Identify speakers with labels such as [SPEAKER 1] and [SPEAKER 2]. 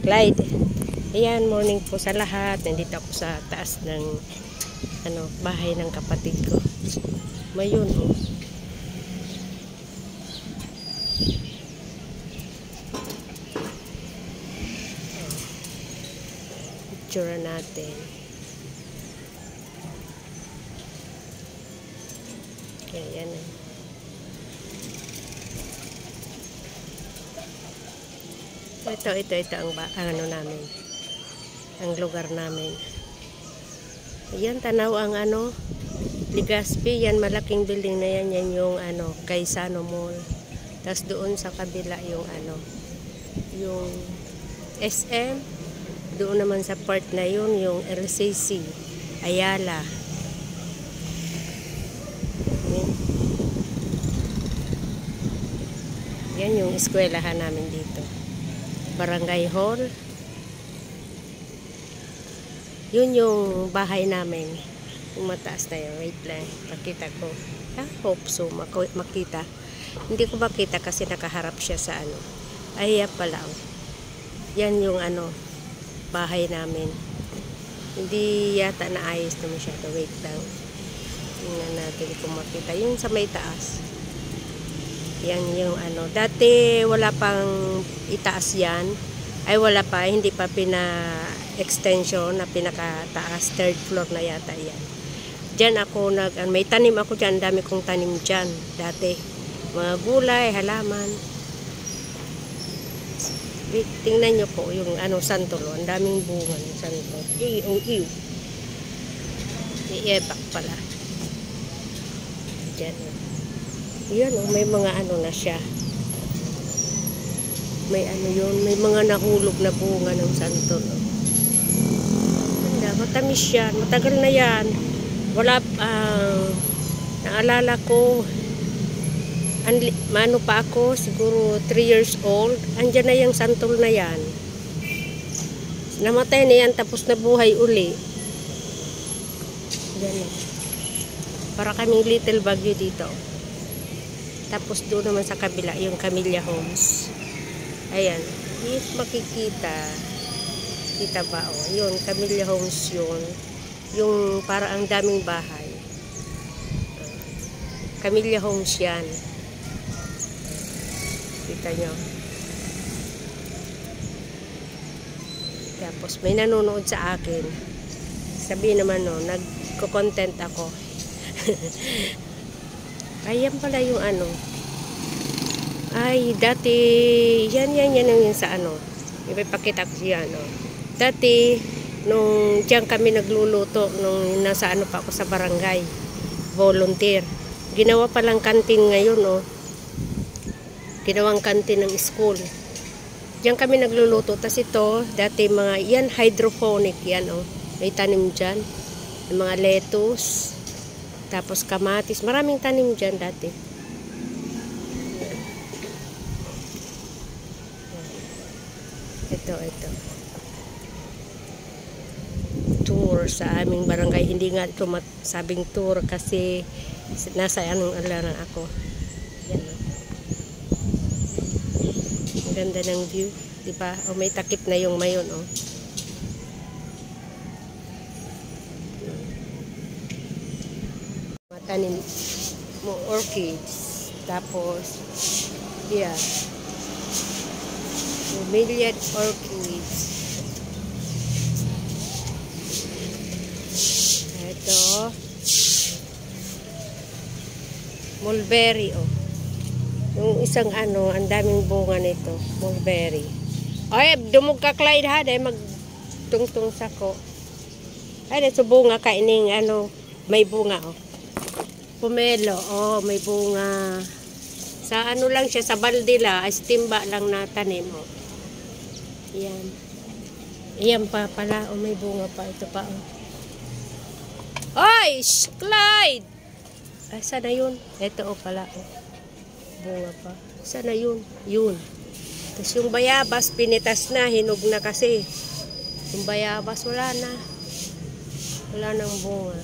[SPEAKER 1] Clyde. Ayan, morning po sa lahat. Nandito ako sa taas ng bahay ng kapatid ko. Mayun oh. Picture natin. Okay, yan eh. Ito ang namin. Ang lugar namin. Ayan, tanaw ang Legazpi. Yan, malaking building na yan. Yan yung Gaisano Mall. Tapos doon sa kabila yung yung SM. Doon naman sa part na yun, yung LCC. Ayala. Yan yung eskwelahan namin dito. Barangay Hall. Yun yung bahay namin. Yung mataas na yun. Wait lang. Makita ko. Hope so. Makita. Hindi ko makita kasi nakaharap siya sa Ay, pala. Yan yung bahay namin. Hindi yata naayos naman siya. Wait lang. Tingnan natin kung makita. Yung sa may taas. Yan yung dati wala pang itaas yan. Ay wala pa, hindi pa pina-extension na pinakataas, third floor na yata yan. Diyan ako may tanim ako diyan, dami kong tanim diyan dati. Mga gulay, halaman. Tingnan niyo po yung santolo, ang daming bunga ng santolo. Iebak pala. Diyan. Yan may mga na siya. May yun, may mga nahulog na bunga ng santol. Matamis yan, matagal na yan. Wala, naalala ko, pa ako, siguro 3 years old, andyan na yung santol na yan. Namatay na yan, tapos nabuhay uli. Yan. Para kaming little bagyo dito. Tapos doon naman sa kabila, yung Camellia Homes. Ayan. If makikita, kita ba yun, Camellia Homes yun. Yung para ang daming bahay. Camellia Homes yan. Kita nyo. Tapos may nanonood sa akin. Sabi naman nagko-content ako. Ayan pala yung Ay, dati, yan yung sa ipapakita ko siya, Dati, nung diyan kami nagluluto, nung nasa pa ako sa barangay, volunteer. Ginawa palang kantin ngayon, Ginawang kantin ng school. Diyan kami nagluluto. Tas ito, dati yan hydroponic, yan, May tanim dyan. Mga lettuce. Tapos kamatis. Maraming tanim dyan dati. Ito. Tour sa aming barangay. Hindi nga ito sabing tour kasi nasa alaran ako. Yan. Ang ganda ng view. Diba? May takip na yung mayon, Tanim mo orchids, tapos yeah, million orchids. Ito mulberry yung isang ang daming bunga nito, mulberry. Ay, dumog ka Clyde ha, dahil magtungtong sako. Ay, dito bunga kaining may bunga Pomelo, may bunga. Sa lang siya, sa balde la, timba lang na tanim, Yan. Yan pa pala, may bunga pa. Ito pa, Oy! Clyde! Ay, sana yun? Ito, pala, bunga pa. Sana yun? Yun. Tapos yung bayabas, pinitas na, hinog na kasi. Yung bayabas, wala na. Wala nang bunga.